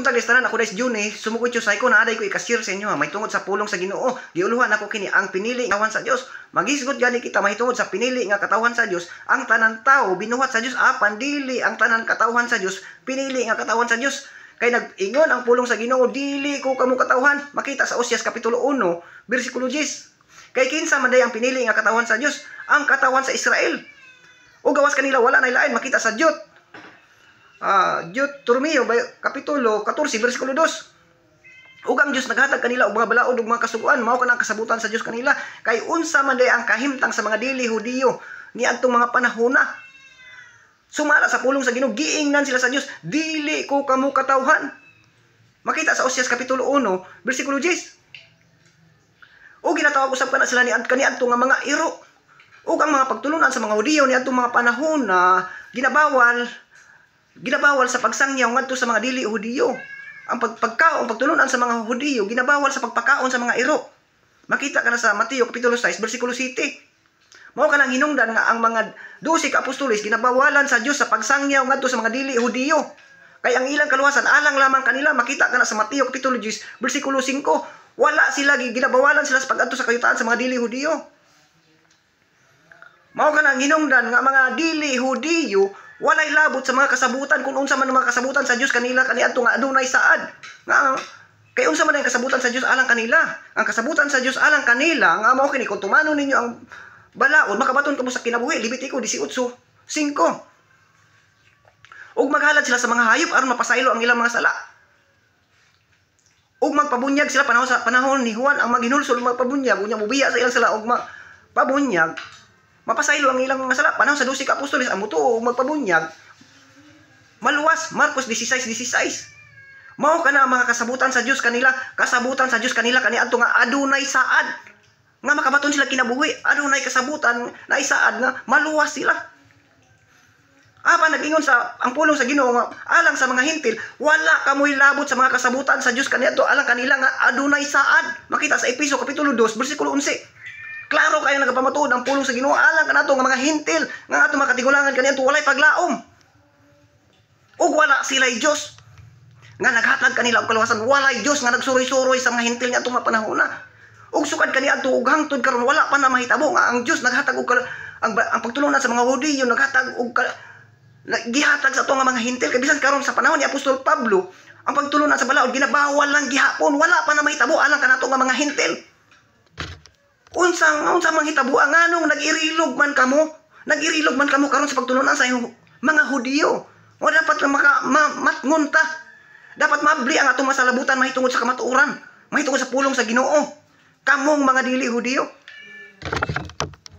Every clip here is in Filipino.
buntag listanan ako dais June, sumugod yo say ko naaday ko ikasir sa inyo ha. May tungod sa pulong sa Ginoo, giuluhan ako kini ang pinili nga katawan sa Dios. Magisgot gani kita mahitungod sa pinili nga katawan sa Dios. Ang tanan tawo binuhat sa Dios apan dili ang tanan katawan sa Dios pinili nga katawan sa Dios. Kay nag-ingon ang pulong sa Ginoo, dili ko kamo katawhan. Makita sa Oseas kapitulo 1, bersikulo 10. Kay kinsa man day ang pinili nga katawan sa Dios, ang katawan sa Israel. O gawas kanila wala na ilain, makita sa Jud. Deuteronomio kapitulo 14 bersikulo 2. Ug ang Dios naghatag kanila og mga balaod ug mga kasuguan, mao kanang kasabutan sa Dios kanila. Kay unsa man day ang kahimtang sa mga dili Hudiyo niadtong mga panahona. Sumala sa pulong sa Ginoo, giingnan sila sa Dios, dili ko kamo katawhan. Makita sa Oseas kapitulo 1 bersikulo 10. O ginatawag usab kana sila kaniadto nga mga iro. Ug ang mga pagtulunan sa mga Hudiyo niadtong mga panahon na ginabawal sa pagsangyaw ngadto sa mga dili Hudiyo. Ang pagtulunan sa mga Hudiyo ginabawal sa pagpakaon sa mga iro. Makita kana sa Mateo kapitulo 6 bersikulo 7. Mao kanang hinungdan nga ang mga 12 ka apostoles ginabawalan sa Dios sa pagsangyaw ngadto sa mga dili Hudiyo. Kay ang ilang kaluwasan alang lamang kanila. Makita kana sa Mateo kapitulo 10 bersikulo 5. Wala sila ginabawalan sila sa pag-adto sa kayutaan sa mga dili Hudiyo. Mao kanang hinungdan nga mga dili Hudiyo walay labot sa mga kasabutan kung unsa man ang mga kasabutan sa Dios kanila kaniadto nga adunay saad. Nga kay unsa man ang kasabutan sa Dios alang kanila. Ang kasabutan sa Dios alang kanila nga mao kini kung tumano ninyo ang balaod makabaton kamo sa kinabuhi. Levitico 18:5. Ug maghalad sila sa mga hayop aron mapasaylo ang ilang mga sala. Ug magpabunyag sila panahon ni Juan ang maghinulsol magpabunyag unya mobiya sa ilang sala ug pabunyag mapasaylo ang ilang mga sala. Panahon sa 12 ka apostoles ang mutuo magpabunyag maluwas. Marcos 16:16. Mao kana ang mga kasabutan sa Dios kanila kaniadto nga adunay saad nga makabaton sila kinabuhi. Adunay kasabutan na isaad nga maluwas sila. Apa nag-ingon sa ang pulong sa Ginoo nga alang sa mga hintil wala kamoy labot sa mga kasabutan sa Dios kaniadto alang kanila nga adunay saad. Makita sa Efeso kapitulo 2 bersikulo 11. Klaro kayo nagapamatuod ang pulong sa Ginoo alang kanato nga mga hintil nga ato makatigulangan kaniadto walay paglaom. Ug wala sila'y Dios nga naghatag kanila og kaluwasan. Walay Dios nga nagsuroy-suroy sa mga hintil nga atong mga panahona. Ug sukad kaniadto ug hangtod karon wala pa na mahitabo nga ang Dios naghatag og ang pagtulunan sa mga Hudiyo naghatag og gihatag sa ato nga mga hintil. Kay bisan karon sa panahon ni Apostol Pablo ang pagtulunan sa balaod ginabawal lang gihapon. Wala pa na mahitabo alang kanato nga mga hintil. Unsa mang hitabo nganong nag-irilog man kamo karon sa pagtulunan sa mga Hudiyo. O dapat matngon ta. Dapat mabli ang atong masalabutan mahitungod sa kamatuoran, mahitungod sa pulong sa Ginoo. Kamong mga dili Hudiyo.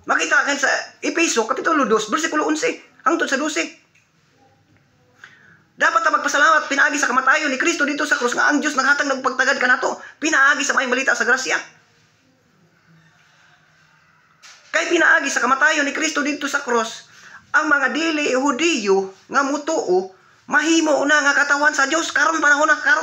Makita kan sa Efeso kapitulo 2 bersikulo 11 hangtod sa 12. Dapat ta magpasalamat pinaagi sa kamatayon ni Kristo dito sa krus nga ang Dios naghatag nagpagtagad kanato. Pinaagi sa maayong balita sa grasya. Kay pinaagi sa kamatayon ni Kristo dito sa cross, ang mga dili Hudiyo nga mutuo mahimo na nga katawan sa Dios karon panahon na pa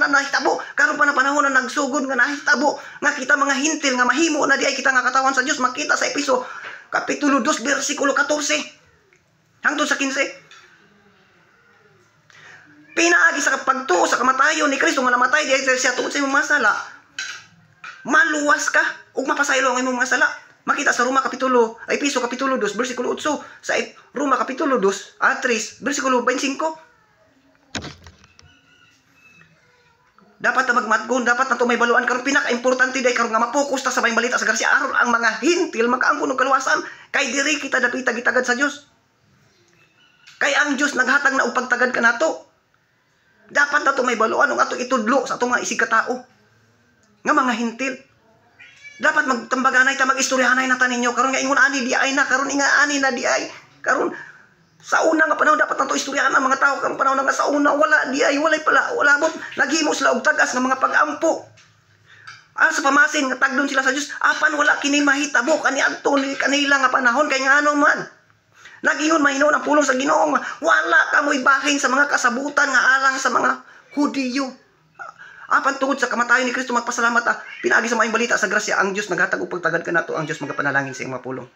na nahitabo, karon pa na panahon na nagsugod nga nahitabo nga kita mga hintil nga mahimo na di ay kita nga katawan sa Dios. Makita sa Efeso kapitulo 2 bersikulo 14 hangtod sa 15. Pinaagi sa pagtuo sa kamatayon ni Kristo nga namatay di ay siya tungod sa imong masala. Maluwas ka ug mapasaylo ang imong mga sala. Makita sa Efeso kapitulo 2 bersikulo 8, sa Roma kapitulo 3 bersikulo 25. Dapat na magmatgon, dapat na to may baluan karon pinaka-importante day karon nga mapokus ta sa may balita sa grasya aron ang mga hintil makaangkon og kaluwasan kay diri kita dapita gitagad sa Dios. Kay ang Dios naghatag na og pagtagad kanato. Dapat na to may baluan ug ato itudlo sa ato nga isig katao nga mga hintil. Dapat magtambaganay ta magistoryahanay na ta ninyo karon nga ingon ani di ay na karon inga ani na di ay karon sa una nga panahon dapat nato istoryahan ang mga tao karon panahon nga sa una wala di ay wala bot naghimo sila og tagas nga mga pag-ampo. Sa pamasin nga tagdon sila sa Dios apan wala kini mahitabo kaniadto ni kanila nga panahon kay ngano man nagingon mahinaw ang pulong sa Ginoo wala kamoy bahin sa mga kasabutan nga alang sa mga Hudiyo. Apan tungod sa kamatayon ni Kristo magpasalamat pinaagi sa maayong balita sa grasya ang Dios naghatag og pagtagad kanato. Ang Dios magapanalangin sa imong mga pulong.